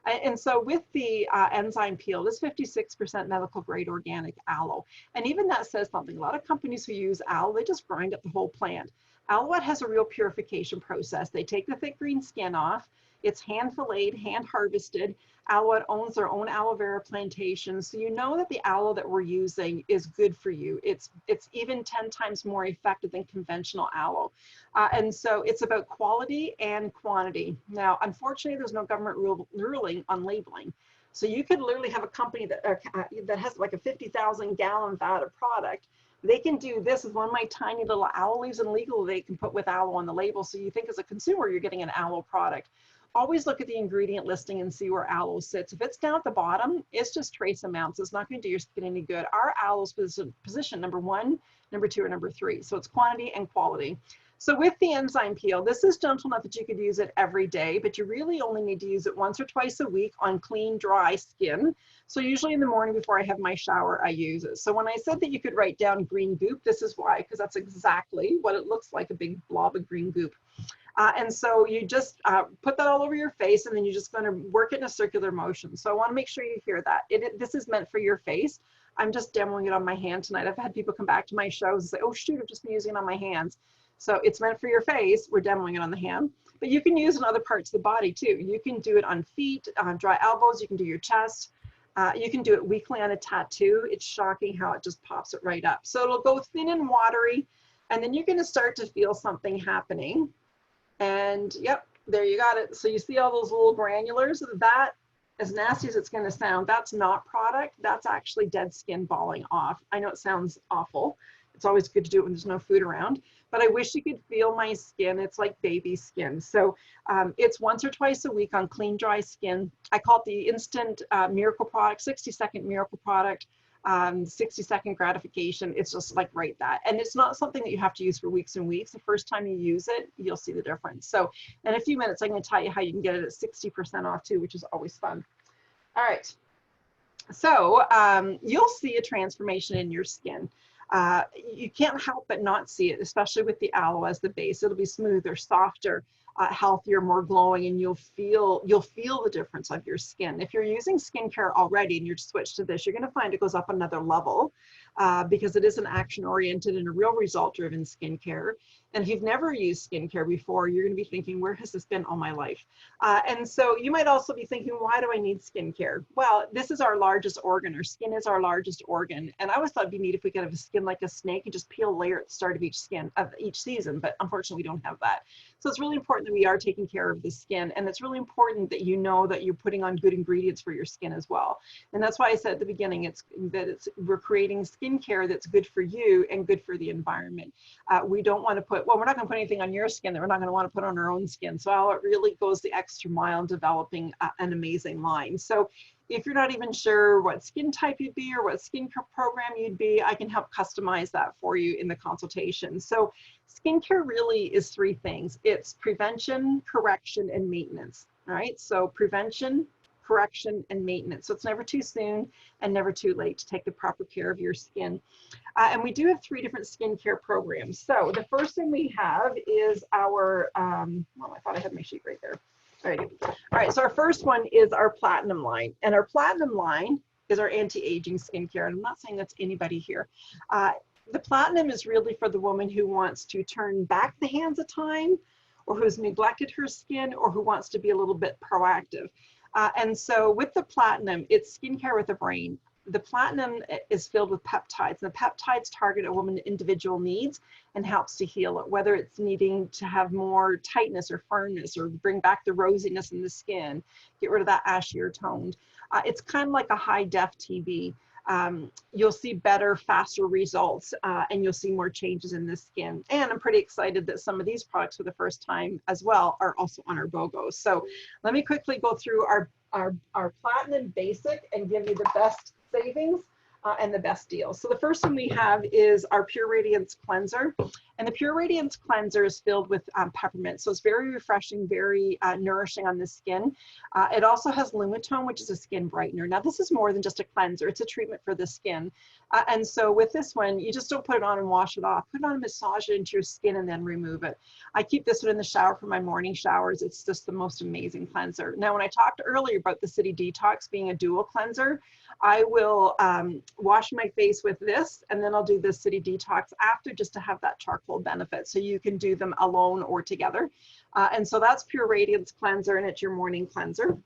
And so with the enzyme peel, this 56% medical grade organic aloe. And even that says something. A lot of companies who use aloe, they just grind up the whole plant. Aloette has a real purification process. They take the thick green skin off. It's hand filleted, hand harvested. Aloette owns their own aloe vera plantation. So you know that the aloe that we're using is good for you. It's even 10 times more effective than conventional aloe. And so it's about quality and quantity. Now, unfortunately, there's no government ruling on labeling. So you could literally have a company that has like a 50,000 gallon vat of product. They can do this with one of my tiny little aloe leaves, and legally they can put with aloe on the label. So you think as a consumer, you're getting an aloe product. Always look at the ingredient listing and see where aloe sits. If it's down at the bottom, it's just trace amounts. It's not going to do your skin any good. Our aloe is position number 1, number 2, or number 3. So it's quantity and quality. So with the enzyme peel, this is gentle enough that you could use it every day, but you really only need to use it once or twice a week on clean, dry skin. So usually in the morning before I have my shower, I use it. So when I said that you could write down green goop, this is why, because that's exactly what it looks like, a big blob of green goop. And so you just put that all over your face, and then you're just going to work it in a circular motion. So I want to make sure you hear that. This is meant for your face. I'm just demoing it on my hand tonight. I've had people come back to my shows and say, oh shoot, I've just been using it on my hands. So it's meant for your face. We're demoing it on the hand, but you can use it in other parts of the body too. You can do it on feet, on dry elbows. You can do your chest. You can do it weekly on a tattoo. It's shocking how it just pops it right up. So it'll go thin and watery, and then you're going to start to feel something happening. And yep, there you got it. So you see all those little granulars? That, as nasty as it's going to sound, that's not product. That's actually dead skin balling off. I know it sounds awful. It's always good to do it when there's no food around. but I wish you could feel my skin. It's like baby skin. So it's once or twice a week on clean, dry skin. I call it the instant miracle product, 60-second miracle product. 60-second gratification. It's just like right that. And it's not something that you have to use for weeks and weeks. The first time you use it, you'll see the difference. So in a few minutes, I'm going to tell you how you can get it at 60% off too, which is always fun. All right. So you'll see a transformation in your skin. You can't help but not see it, especially with the aloe as the base. It'll be smoother, softer, healthier, more glowing, and you'll feel the difference of your skin. If you're using skincare already and you're switched to this, you're going to find it goes up another level because it is an action-oriented and a real result-driven skincare. And if you've never used skincare before, you're going to be thinking, where has this been all my life? And so you might also be thinking, why do I need skincare? Well, this is our largest organ. Our skin is our largest organ. And I always thought it'd be neat if we could have a skin like a snake and just peel a layer at the start of each season. But unfortunately, we don't have that. So it's really important that we are taking care of the skin. And it's really important that you know that you're putting on good ingredients for your skin as well. And that's why I said at the beginning, we're creating skincare that's good for you and good for the environment. We don't want to put, well, we're not going to put anything on your skin that we're not going to want to put on our own skin. So it really goes the extra mile in developing an amazing line. So if you're not even sure what skin type you'd be or what skincare program you'd be, I can help customize that for you in the consultation. So skincare really is three things. It's prevention, correction, and maintenance. All right. So prevention, correction, and maintenance. So it's never too soon and never too late to take the proper care of your skin. And we do have 3 different skincare programs. So the first thing we have is our, well, I thought I had my sheet right there. All right, so our first one is our Platinum line. And our Platinum line is our anti-aging skincare. And I'm not saying that's anybody here. The Platinum is really for the woman who wants to turn back the hands of time, or who's neglected her skin, or who wants to be a little bit proactive. And so with the Platinum, it's skincare with a brain. The Platinum is filled with peptides, and the peptides target a woman's individual needs and helps to heal it, whether it's needing to have more tightness or firmness, or bring back the rosiness in the skin, get rid of that ashier toned. It's kind of like a high-def TV. You'll see better, faster results, and you'll see more changes in the skin. And I'm pretty excited that some of these products for the first time as well are also on our BOGO. So let me quickly go through our Platinum Basic and give you the best savings and the best deals. So the first one we have is our Pure Radiance Cleanser. And the Pure Radiance Cleanser is filled with peppermint. So it's very refreshing, very nourishing on the skin. It also has Lumitone, which is a skin brightener. Now this is more than just a cleanser, it's a treatment for the skin. And so with this one, you just don't put it on and wash it off. Put it on and massage it into your skin and then remove it. I keep this one in the shower for my morning showers. It's just the most amazing cleanser. Now, when I talked earlier about the City Detox being a dual cleanser, I will wash my face with this, and then I'll do the City Detox after, just to have that charcoal benefit. So you can do them alone or together. And so that's Pure Radiance Cleanser, and it's your morning cleanser.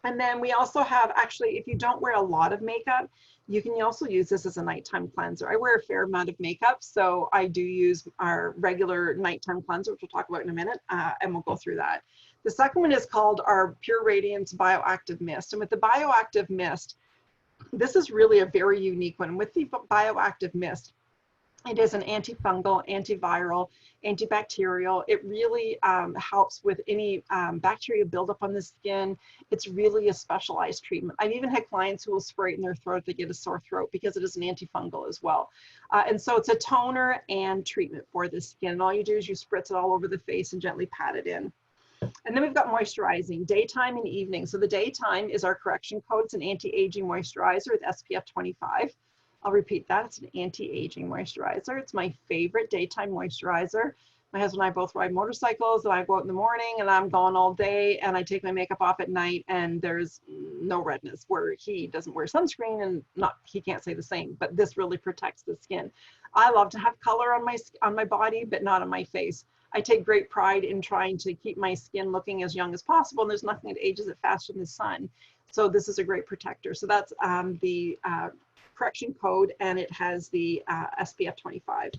And then we also have, actually, if you don't wear a lot of makeup, you can also use this as a nighttime cleanser. I wear a fair amount of makeup, so I do use our regular nighttime cleanser, which we'll talk about in a minute, and we'll go through that. The second one is called our Pure Radiance Bioactive Mist. And with the Bioactive Mist, this is really a very unique one. With the Bioactive Mist, it is an antifungal, antiviral, antibacterial. It really helps with any bacteria buildup on the skin. It's really a specialized treatment. I've even had clients who will spray it in their throat if they get a sore throat, because it is an antifungal as well. And so it's a toner and treatment for the skin. And all you do is you spritz it all over the face and gently pat it in. And then we've got moisturizing, daytime and evening. So the daytime is our correction code. It's an anti-aging moisturizer with SPF 25. I'll repeat that. It's an anti-aging moisturizer. It's my favorite daytime moisturizer. My husband and I both ride motorcycles, and I go out in the morning and I'm gone all day, and I take my makeup off at night and there's no redness, where he doesn't wear sunscreen, and he can't say the same, but this really protects the skin. I love to have color on my body, but not on my face. I take great pride in trying to keep my skin looking as young as possible, and there's nothing that ages it faster than the sun. So this is a great protector. So that's the correction code, and it has the SPF 25.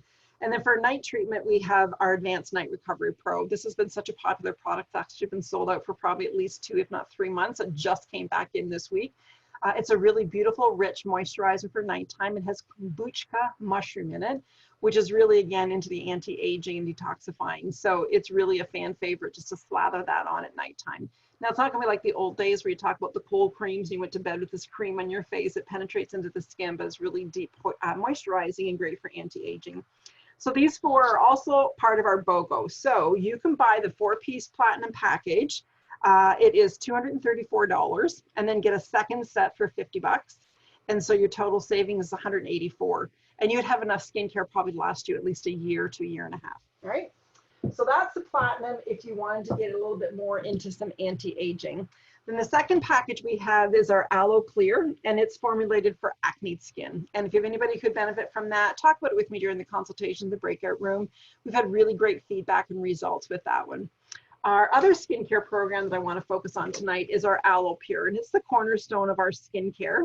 And then for night treatment, we have our Advanced Night Recovery Pro. This has been such a popular product. It's actually been sold out for probably at least 2, if not 3 months. It just came back in this week. It's a really beautiful, rich moisturizer for nighttime. It has kombucha mushroom in it, which is really, again, into the anti-aging and detoxifying. So it's really a fan favorite just to slather that on at nighttime. Now, it's not going to be like the old days where you talk about the cold creams and you went to bed with this cream on your face. It penetrates into the skin, but it's really deep moisturizing and great for anti-aging. So these 4 are also part of our BOGO. So you can buy the 4-piece platinum package. It is $234, and then get a second set for $50. And so your total savings is $184. And you would have enough skincare probably to last you at least a year to a year and a half. All right. So that's the platinum if you wanted to get a little bit more into some anti-aging. Then the second package we have is our Aloe Clear, and it's formulated for acne skin. And if you have anybody who could benefit from that, talk about it with me during the consultation, the breakout room. We've had really great feedback and results with that one. Our other skincare program that I want to focus on tonight is our Aloe Pure, and it's the cornerstone of our skincare.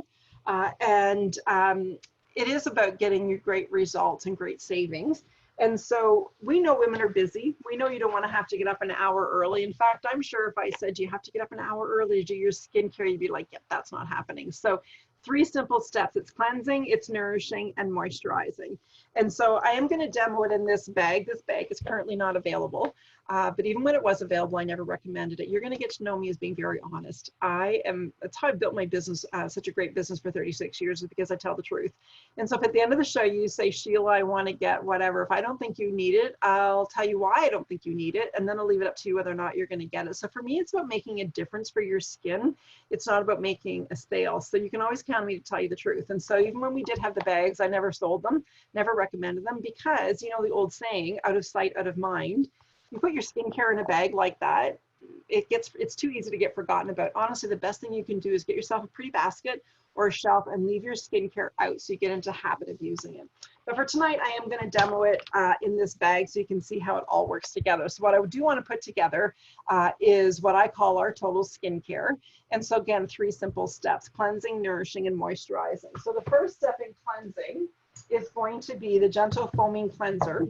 It is about getting you great results and great savings. And so we know women are busy. We know you don't want to have to get up an hour early. In fact, I'm sure if I said you have to get up an hour early to do your skincare, you'd be like, yep, that's not happening. So 3 simple steps. It's cleansing, it's nourishing, and moisturizing. And so I am going to demo it in this bag. This bag is currently not available, but even when it was available, I never recommended it. You're going to get to know me as being very honest. That's how I built my business, such a great business for 36 years, is because I tell the truth. And so if at the end of the show you say, Sheila, I want to get whatever, if I don't think you need it, I'll tell you why I don't think you need it, and then I'll leave it up to you whether or not you're going to get it. So for me, it's about making a difference for your skin. It's not about making a sale. So you can always count on me to tell you the truth. And so even when we did have the bags, I never sold them, never recommended them, because, you know, the old saying, out of sight, out of mind. You put your skincare in a bag like that, it's too easy to get forgotten about. Honestly, the best thing you can do is get yourself a pretty basket or a shelf and leave your skincare out so you get into habit of using it. But for tonight, I am going to demo it in this bag so you can see how it all works together. So what I do want to put together is what I call our total skincare. And so again, 3 simple steps: cleansing, nourishing, and moisturizing. So the first step in cleansing is going to be the gentle foaming cleanser.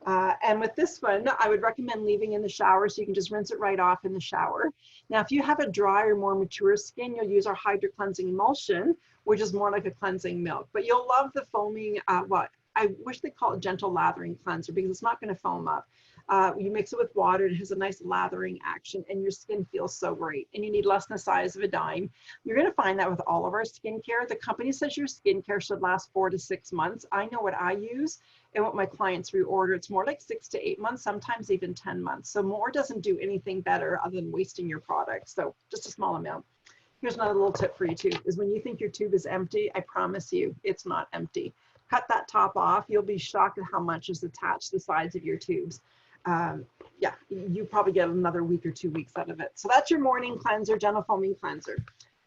And with this one, I would recommend leaving in the shower so you can just rinse it right off in the shower. Now, if you have a drier, more mature skin, you'll use our Hydro Cleansing Emulsion, which is more like a cleansing milk. But you'll love the foaming, I wish they call it gentle lathering cleanser, because it's not going to foam up. You mix it with water, it has a nice lathering action, and your skin feels so great. And you need less than the size of a dime. You're going to find that with all of our skincare. The company says your skincare should last 4 to 6 months. I know what I use and what my clients reorder. It's more like 6 to 8 months, sometimes even 10 months. So more doesn't do anything better other than wasting your product. So just a small amount. Here's another little tip for you too, is when you think your tube is empty, I promise you it's not empty. Cut that top off. You'll be shocked at how much is attached to the sides of your tubes. Yeah, you probably get another week or 2 weeks out of it. So that's your morning cleanser, gentle foaming cleanser.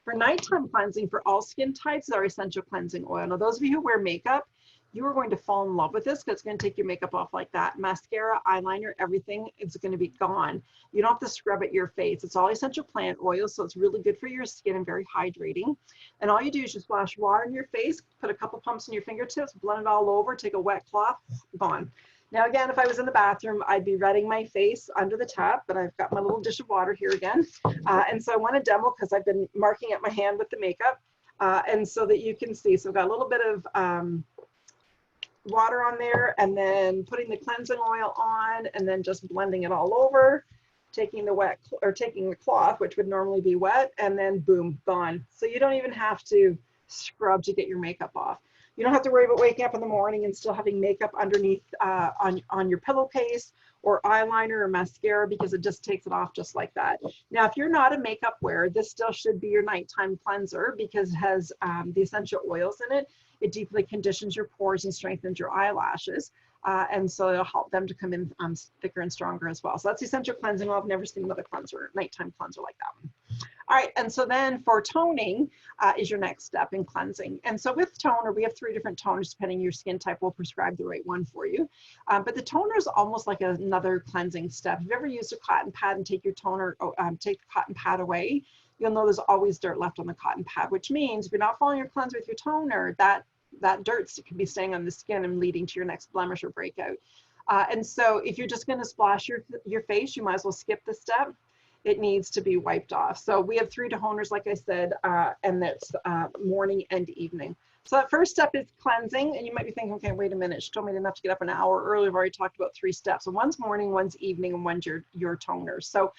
For nighttime cleansing for all skin types is our essential cleansing oil. Now, those of you who wear makeup, you are going to fall in love with this because it's going to take your makeup off like that. Mascara, eyeliner, everything is going to be gone. You don't have to scrub at your face. It's all essential plant oil, so it's really good for your skin and very hydrating. And all you do is just splash water in your face, put a couple pumps in your fingertips, blend it all over, take a wet cloth, gone. Now, again, if I was in the bathroom, I'd be wetting my face under the tap, but I've got my little dish of water here again. And so I want to demo because I've been marking at my hand with the makeup. And so that you can see, so I've got a little bit of water on there, and then putting the cleansing oil on, and then just blending it all over, taking the cloth, which would normally be wet, and then boom, gone. So you don't even have to scrub to get your makeup off. You don't have to worry about waking up in the morning and still having makeup underneath on your pillowcase or eyeliner or mascara, because it just takes it off just like that. Now, if you're not a makeup wearer, this still should be your nighttime cleanser because it has the essential oils in it. It deeply conditions your pores and strengthens your eyelashes. And so it'll help them to come in thicker and stronger as well. So that's essential cleansing oil. I've never seen another cleanser, nighttime cleanser like that one. All right, and so then for toning is your next step in cleansing. And so with toner, we have 3 different toners. Depending on your skin type, we'll prescribe the right one for you. But the toner is almost like another cleansing step. If you've ever used a cotton pad and take your toner, take the cotton pad away, you'll know there's always dirt left on the cotton pad, which means if you're not following your cleanser with your toner, that dirt can be staying on the skin and leading to your next blemish or breakout. And so if you're just going to splash your face, you might as well skip the step. It needs to be wiped off. So we have 3 toners, like I said, and that's morning and evening. So that first step is cleansing, and you might be thinking, okay, wait a minute, she told me I didn't have to get up an hour early. We've already talked about 3 steps. So one's morning, one's evening, and one's your toner. So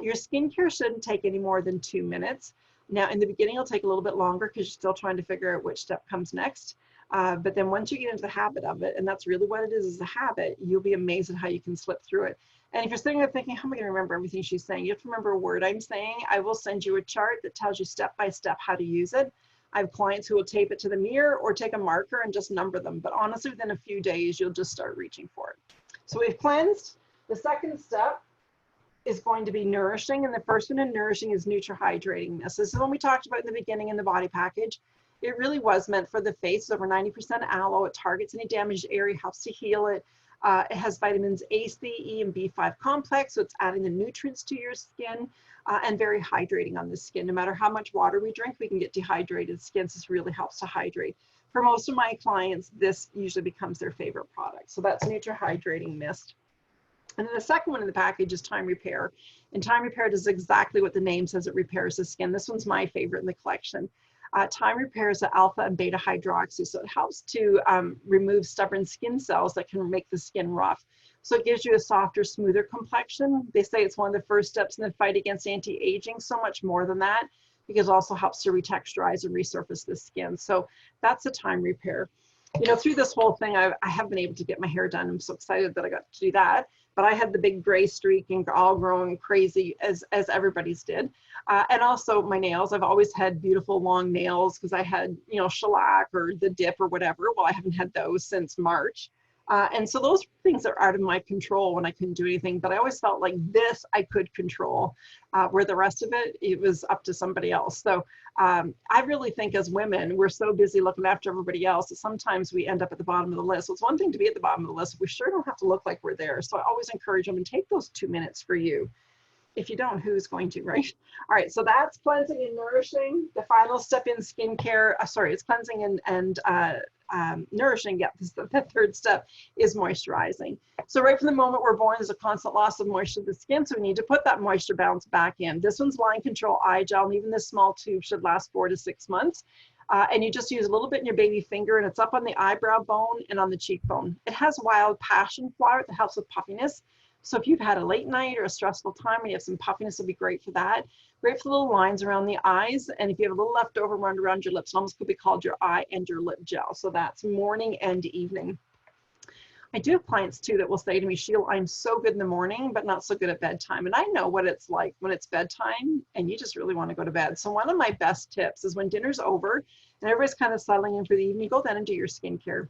your skincare shouldn't take any more than 2 minutes. Now, in the beginning, it'll take a little bit longer because you're still trying to figure out which step comes next. But then once you get into the habit of it, and that's really what it is a habit, you'll be amazed at how you can slip through it. And if you're sitting there thinking, how am I going to remember everything she's saying? You have to remember a word I'm saying. I will send you a chart that tells you step by step how to use it. I have clients who will tape it to the mirror or take a marker and just number them. But honestly, within a few days, you'll just start reaching for it. So we've cleansed. The second step is going to be nourishing. And the first one in nourishing is nutrihydrating. This is the one we talked about in the beginning in the body package. It really was meant for the face. It's over 90% aloe. It targets any damaged area, helps to heal it. It has vitamins A, C, E, and B5 complex, so it's adding the nutrients to your skin and very hydrating on the skin. No matter how much water we drink, we can get dehydrated skin, so this really helps to hydrate. For most of my clients, this usually becomes their favorite product. So that's Nutrihydrating Mist. And then the second one in the package is Time Repair. And Time Repair does exactly what the name says, it repairs the skin. This one's my favorite in the collection. Time repairs the alpha and beta hydroxy, so it helps to remove stubborn skin cells that can make the skin rough. So it gives you a softer, smoother complexion. They say it's one of the first steps in the fight against anti-aging, so much more than that, because it also helps to retexturize and resurface the skin. So that's a Time Repair. You know, through this whole thing, I have been able to get my hair done. I'm so excited that I got to do that. But I had the big gray streak and all growing crazy as everybody's did. And also my nails. I've always had beautiful long nails because I had, you know, shellac or the dip or whatever. Well, I haven't had those since March. And so those things are out of my control when I couldn't do anything. But I always felt like this I could control, where the rest of it, it was up to somebody else. So I really think as women, we're so busy looking after everybody else that sometimes we end up at the bottom of the list. So it's one thing to be at the bottom of the list. We sure don't have to look like we're there. So I always encourage them to take those 2 minutes for you. If you don't, who's going to, right? All right, so that's cleansing and nourishing. The final step in skincare, it's cleansing and nourishing. Yeah, the third step is moisturizing. So right from the moment we're born, there's a constant loss of moisture to the skin, so we need to put that moisture balance back in. This one's Line Control Eye Gel, and even this small tube should last 4 to 6 months. And you just use a little bit in your baby finger, and it's up on the eyebrow bone and on the cheekbone. It has wild passion flower that helps with puffiness. So if you've had a late night or a stressful time and you have some puffiness, it'll be great for that. Great for the little lines around the eyes. And if you have a little leftover around your lips, it almost could be called your eye and your lip gel. So that's morning and evening. I do have clients too that will say to me, Sheila, I'm so good in the morning, but not so good at bedtime. And I know what it's like when it's bedtime and you just really want to go to bed. So one of my best tips is when dinner's over and everybody's kind of settling in for the evening, go then and do your skincare.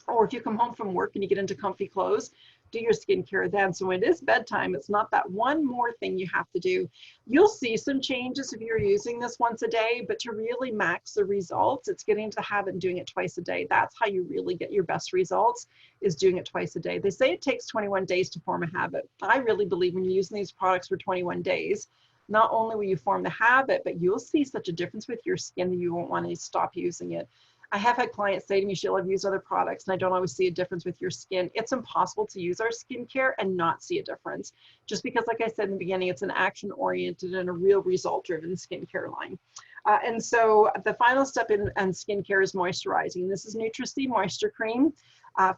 Or if you come home from work and you get into comfy clothes, do your skincare then. So when it is bedtime, it's not that one more thing you have to do. You'll see some changes if you're using this once a day, but to really max the results, it's getting into the habit and doing it twice a day. That's how you really get your best results, is doing it twice a day. They say it takes 21 days to form a habit. I really believe when you're using these products for 21 days, not only will you form the habit, but you'll see such a difference with your skin that you won't want to stop using it. I have had clients say to me, Sheila, I've used other products and I don't always see a difference with your skin. It's impossible to use our skincare and not see a difference. Just because, like I said in the beginning, it's an action-oriented and a real result-driven skincare line. And so the final step in skincare is moisturizing. This is Nutri-C Moisture Cream,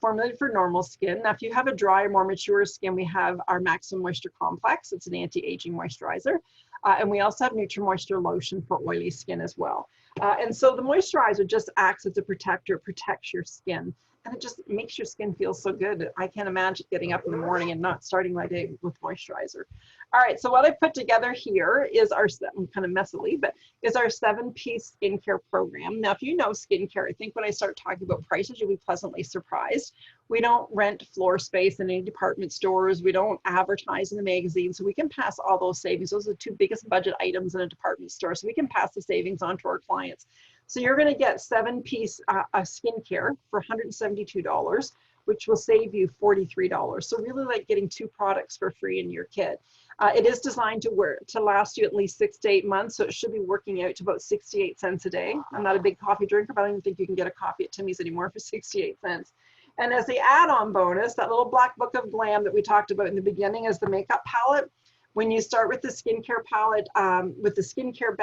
formulated for normal skin. Now, if you have a dry or more mature skin, we have our Maximum Moisture Complex. It's an anti-aging moisturizer. And we also have Nutri-Moisture Lotion for oily skin as well. And so the moisturizer just acts as a protector, protects your skin, and it just makes your skin feel so good. I can't imagine getting up in the morning and not starting my day with moisturizer. All right, so what I put together here is our, kind of messily, but is our 7-piece skincare program. Now, if you know skincare, I think when I start talking about prices, you'll be pleasantly surprised. We don't rent floor space in any department stores. We don't advertise in the magazine, so we can pass all those savings. Those are the 2 biggest budget items in a department store, so we can pass the savings on to our clients. So you're going to get 7-piece skincare for $172, which will save you $43. So really like getting 2 products for free in your kit. It is designed to last you at least 6 to 8 months, so it should be working out to about 68 cents a day. I'm not a big coffee drinker, but I don't even think you can get a coffee at Timmy's anymore for 68 cents. And as the add-on bonus, that little black book of glam that we talked about in the beginning is the makeup palette. When you start with the skincare palette, with the skincare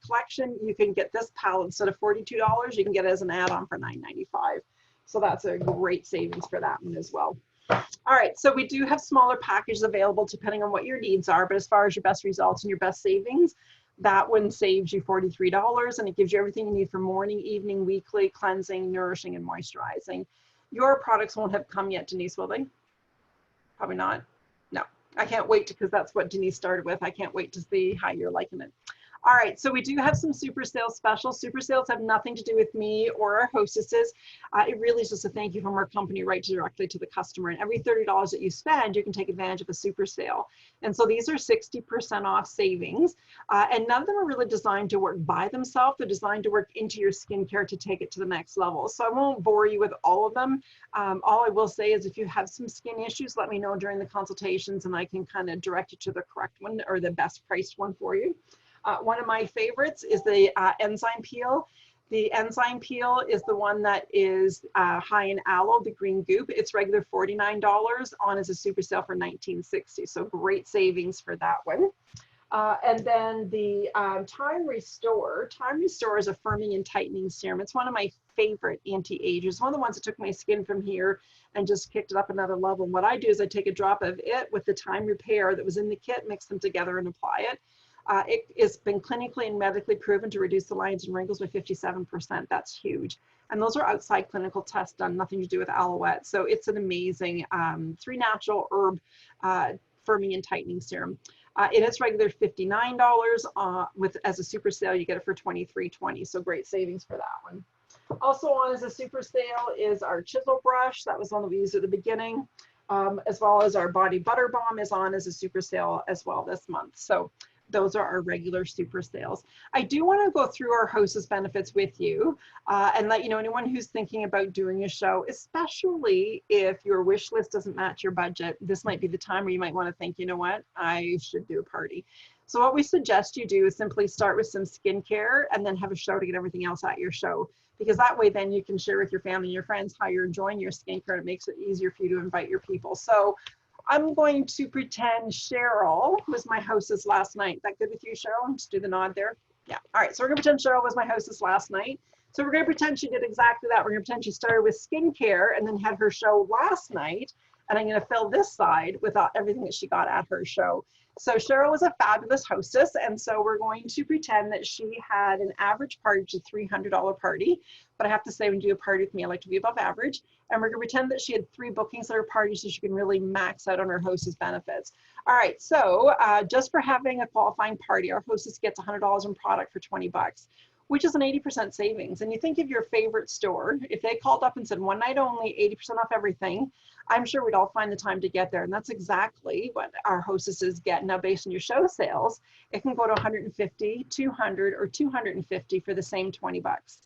collection, you can get this palette instead of $42, you can get it as an add-on for $9.95. So that's a great savings for that one as well. All right, so we do have smaller packages available depending on what your needs are, but as far as your best results and your best savings, that one saves you $43 and it gives you everything you need for morning, evening, weekly, cleansing, nourishing, and moisturizing. Your products won't have come yet, Denise, will they? Probably not. No, I can't wait because that's what Denise started with. I can't wait to see how you're liking it. All right, so we do have some super sales specials. Super sales have nothing to do with me or our hostesses. It really is just a thank you from our company right directly to the customer. And every $30 that you spend, you can take advantage of a super sale. And so these are 60% off savings. And none of them are really designed to work by themselves. They're designed to work into your skincare to take it to the next level. So I won't bore you with all of them. All I will say is if you have some skin issues, let me know during the consultations and I can kind of direct you to the correct one or the best priced one for you. One of my favorites is the enzyme peel. The enzyme peel is the one that is high in aloe, the green goop. It's regular $49, on as a super sale for $19.60. So great savings for that one. And then the Time Restore. Time Restore is a firming and tightening serum. It's one of my favorite anti-agers. One of the ones that took my skin from here and just kicked it up another level. And what I do is I take a drop of it with the Time Repair that was in the kit, mix them together and apply it. It has been clinically and medically proven to reduce the lines and wrinkles by 57%. That's huge. And those are outside clinical tests done, nothing to do with Aloette. So it's an amazing 3 natural herb firming and tightening serum. It is regular $59. As a super sale, you get it for $23.20. So great savings for that one. Also on as a super sale is our chisel brush. That was one that we used at the beginning. As well as our body butter balm is on as a super sale as well this month. So those are our regular super sales. I do want to go through our hostess benefits with you and let you know anyone who's thinking about doing a show, especially if your wish list doesn't match your budget, this might be the time where you might want to think, you know what, I should do a party. So what we suggest you do is simply start with some skincare and then have a show to get everything else at your show. Because that way then you can share with your family and your friends how you're enjoying your skincare and it makes it easier for you to invite your people. So I'm going to pretend Cheryl was my hostess last night. That good with you, Cheryl? Just do the nod there. Yeah. All right. So we're going to pretend Cheryl was my hostess last night. So we're going to pretend she did exactly that. We're going to pretend she started with skincare and then had her show last night. And I'm going to fill this side with everything that she got at her show. So Cheryl was a fabulous hostess. And so we're going to pretend that she had an average party, which is a $300 party. But I have to say, when you do a party with me, I like to be above average. And we're going to pretend that she had 3 bookings at her party so she can really max out on her hostess benefits. All right, so just for having a qualifying party, our hostess gets $100 in product for 20 bucks, which is an 80% savings. And you think of your favorite store, if they called up and said one night only, 80% off everything, I'm sure we'd all find the time to get there. And that's exactly what our hostesses get. Now, based on your show sales, it can go to 150, 200, or 250 for the same 20 bucks.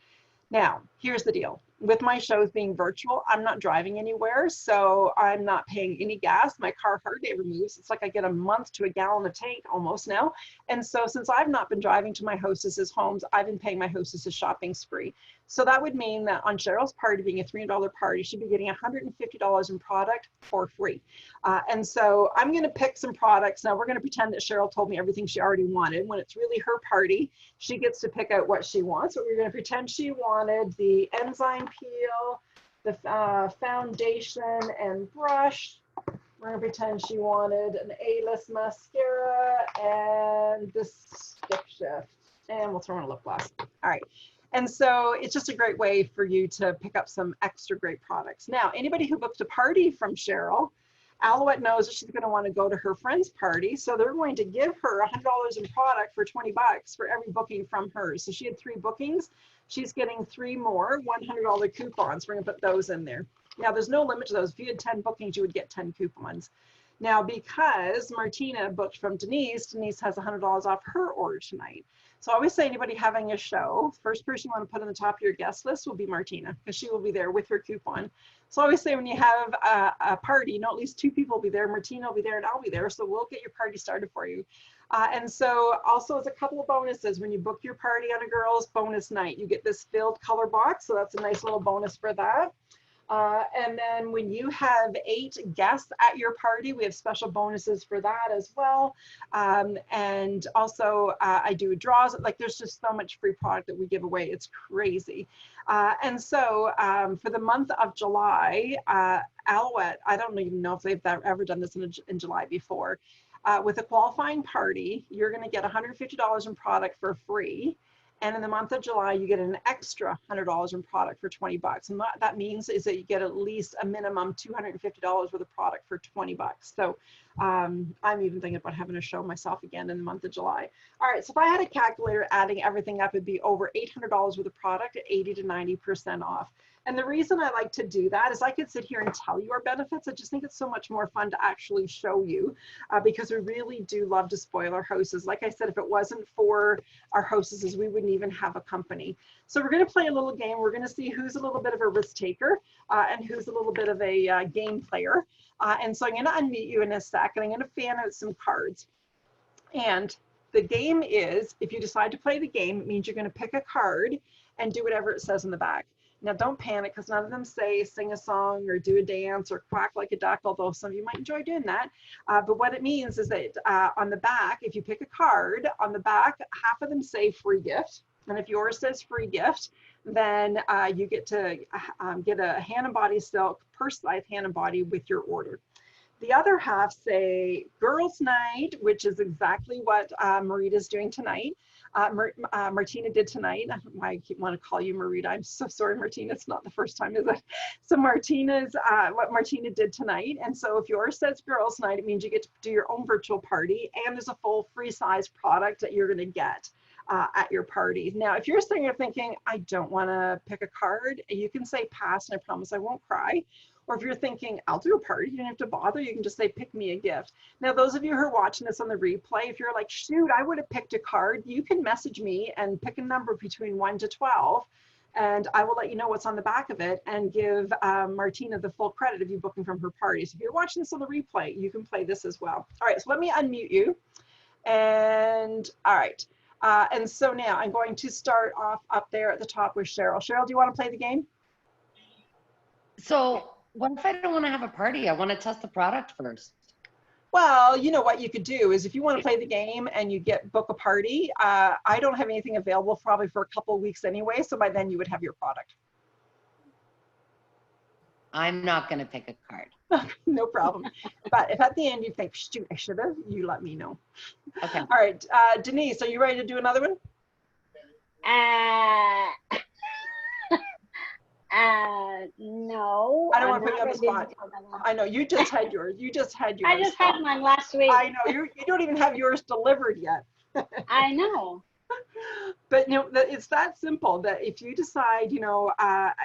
Now, here's the deal. With my shows being virtual, I'm not driving anywhere, so I'm not paying any gas. My car hardly ever moves. It's like I get a month to a gallon of tank almost now. And so since I've not been driving to my hostesses' homes, I've been paying my hostesses shopping spree. So that would mean that on Cheryl's party, being a $300 party, she'd be getting $150 in product for free. And so I'm going to pick some products. Now we're going to pretend that Cheryl told me everything she already wanted. When it's really her party, she gets to pick out what she wants. So we're going to pretend she wanted the enzyme peel, the foundation and brush. We're going to pretend she wanted an A-list mascara and this stick shift. And we'll throw in a lip gloss. All right. And so it's just a great way for you to pick up some extra great products. Now, anybody who booked a party from Cheryl, Aloette knows that she's going to want to go to her friend's party. So they're going to give her $100 in product for 20 bucks for every booking from hers. So she had 3 bookings. She's getting 3 more $100 coupons. We're going to put those in there. Now, there's no limit to those. If you had 10 bookings, you would get 10 coupons. Now, because Martina booked from Denise, Denise has $100 off her order tonight. So I always say anybody having a show, first person you want to put on the top of your guest list will be Martina, because she will be there with her coupon. So I always say when you have a party, you know, at least 2 people will be there. Martina will be there and I'll be there. So we'll get your party started for you. And so also as a couple of bonuses, when you book your party on a girls bonus night, you get this filled color box. So that's a nice little bonus for that. And then when you have 8 guests at your party, we have special bonuses for that as well. And also I do draws, like there's just so much free product that we give away. It's crazy. And so for the month of July, Aloette, I don't even know if they've ever done this in July before. With a qualifying party, you're going to get $150 in product for free. And in the month of July, you get an extra $100 in product for 20 bucks. And what that means is that you get at least a minimum $250 worth of product for 20 bucks. So I'm even thinking about having a show myself again in the month of July. All right, so if I had a calculator adding everything up, it'd be over $800 worth of product at 80 to 90% off. And the reason I like to do that is I could sit here and tell you our benefits. I just think it's so much more fun to actually show you because we really do love to spoil our hostesses. Like I said, if it wasn't for our hostesses, we wouldn't even have a company. So we're going to play a little game. We're going to see who's a little bit of a risk taker and who's a little bit of a game player. And so I'm going to unmute you in a sec, and I'm going to fan out some cards. And the game is, if you decide to play the game, it means you're going to pick a card and do whatever it says in the back. Now, don't panic because none of them say sing a song or do a dance or quack like a duck, although some of you might enjoy doing that. But what it means is that on the back, if you pick a card, on the back, half of them say free gift. And if yours says free gift, then you get to get a hand and body silk, purse-sized hand and body with your order. The other half say girls' night, which is exactly what Marita's doing tonight. Martina did tonight. I keep want to call you Marita. I'm so sorry, Martina. It's not the first time, is it? So Martina's what Martina did tonight. And so if yours says girls' night, it means you get to do your own virtual party, and there's a full free size product that you're going to get at your party. Now, if you're sitting there thinking, I don't want to pick a card, you can say pass, and I promise I won't cry. Or if you're thinking, I'll do a party, you don't have to bother, you can just say, pick me a gift. Now, those of you who are watching this on the replay, if you're like, shoot, I would have picked a card, you can message me and pick a number between 1 to 12, and I will let you know what's on the back of it and give Martina the full credit of you booking from her party. So if you're watching this on the replay, you can play this as well. All right, so let me unmute you. And all right. And so now I'm going to start off up there at the top with Cheryl. Cheryl, do you want to play the game? So what if I don't want to have a party? I want to test the product first. Well, you know what you could do is if you want to play the game and you book a party, I don't have anything available probably for a couple of weeks anyway. So by then you would have your product. I'm not going to pick a card. No problem. But if at the end you think, shoot, I should have, you let me know. Okay. All right. Denise, are you ready to do another one? No. I don't want to put you on the spot. I know you just had yours. You just had yours. I just had mine last week. I know you don't even have yours delivered yet. I know. But you know, it's that simple that if you decide, you know,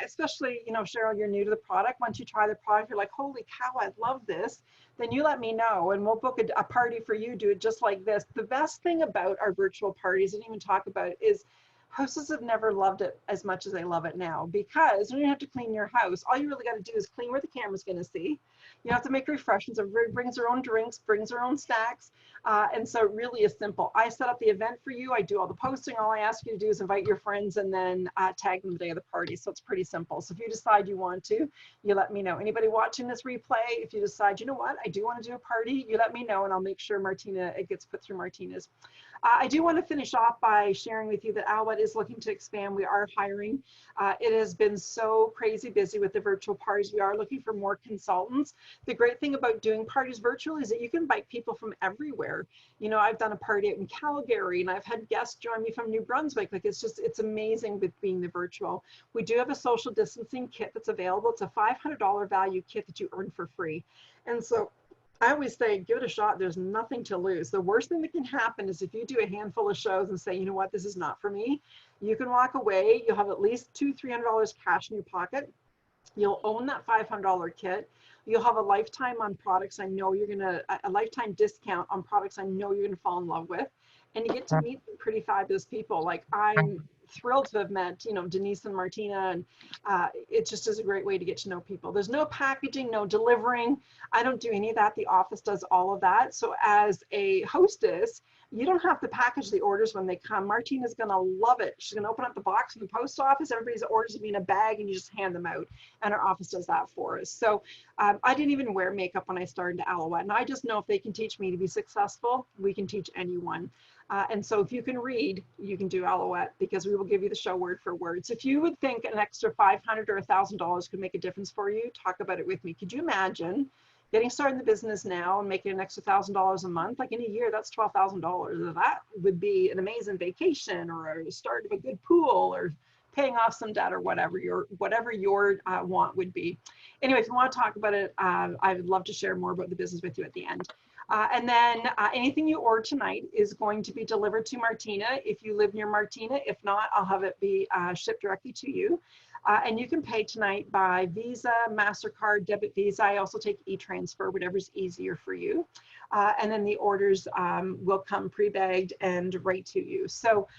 especially, you know, Cheryl, you're new to the product. Once you try the product, you're like, holy cow, I love this. Then you let me know and we'll book a party for you. Do it just like this. The best thing about our virtual parties, I didn't even talk about it, is hostesses have never loved it as much as they love it now, because you don't have to clean your house. All you really got to do is clean where the camera's going to see. You have to make refreshments. Everybody brings their own drinks, brings their own snacks. And so it really is simple. I set up the event for you. I do all the posting. All I ask you to do is invite your friends and then tag them the day of the party. So it's pretty simple. So if you decide you want to, you let me know. Anybody watching this replay, if you decide, you know what, I do want to do a party, you let me know and I'll make sure Martina, it gets put through Martina's. I do want to finish off by sharing with you that Aloette is looking to expand. We are hiring. It has been so crazy busy with the virtual parties. We are looking for more consultants. The great thing about doing parties virtually is that you can invite people from everywhere. You know, I've done a party out in Calgary and I've had guests join me from New Brunswick. Like it's amazing with being the virtual. We do have a social distancing kit that's available. It's a $500 value kit that you earn for free. And so I always say, give it a shot. There's nothing to lose. The worst thing that can happen is if you do a handful of shows and say, you know what, this is not for me, you can walk away. You'll have at least $200-300 cash in your pocket. You'll own that $500 kit. You'll have a lifetime on products. I know you're going to, a lifetime discount on products I know you're going to fall in love with. And you get to meet some pretty fabulous people. Like I'm thrilled to have met, you know, Denise and Martina, and it just is a great way to get to know people. There's no packaging, no delivering. I don't do any of that. The office does all of that. So as a hostess, You don't have to package the orders when they come. Martina's going to love it. She's going to open up the box in the post office. Everybody's orders will be in a bag and you just hand them out. And our office does that for us. So I didn't even wear makeup when I started Aloette. And I just know if they can teach me to be successful, we can teach anyone. And so if you can read, you can do Aloette, because we will give you the show word for word. So if you would think an extra $500 or $1,000 could make a difference for you, talk about it with me. Could you imagine getting started in the business now and making an extra $1,000 a month? Like in a year, that's $12,000. That would be an amazing vacation, or a start of a good pool, or paying off some debt, or whatever your want would be. Anyway, if you want to talk about it, I would love to share more about the business with you at the end. And then anything you order tonight is going to be delivered to Martina if you live near Martina. If not, I'll have it be shipped directly to you. And you can pay tonight by Visa, MasterCard, debit Visa. I also take e-transfer, whatever's easier for you. And then the orders will come pre-bagged and right to you. So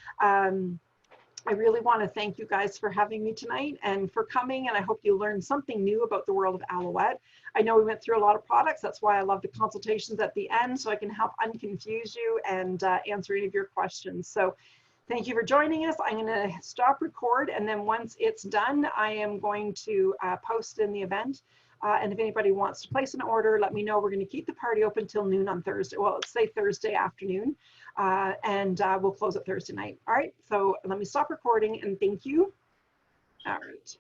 I really want to thank you guys for having me tonight and for coming. And I hope you learned something new about the world of Aloette. I know we went through a lot of products. That's why I love the consultations at the end, so I can help unconfuse you and answer any of your questions. So thank you for joining us. I'm going to stop record, and then once it's done, I am going to post in the event. And if anybody wants to place an order, let me know. We're going to keep the party open till noon on Thursday. Well, let's say Thursday afternoon, and we'll close it Thursday night. All right, so let me stop recording, and thank you. All right.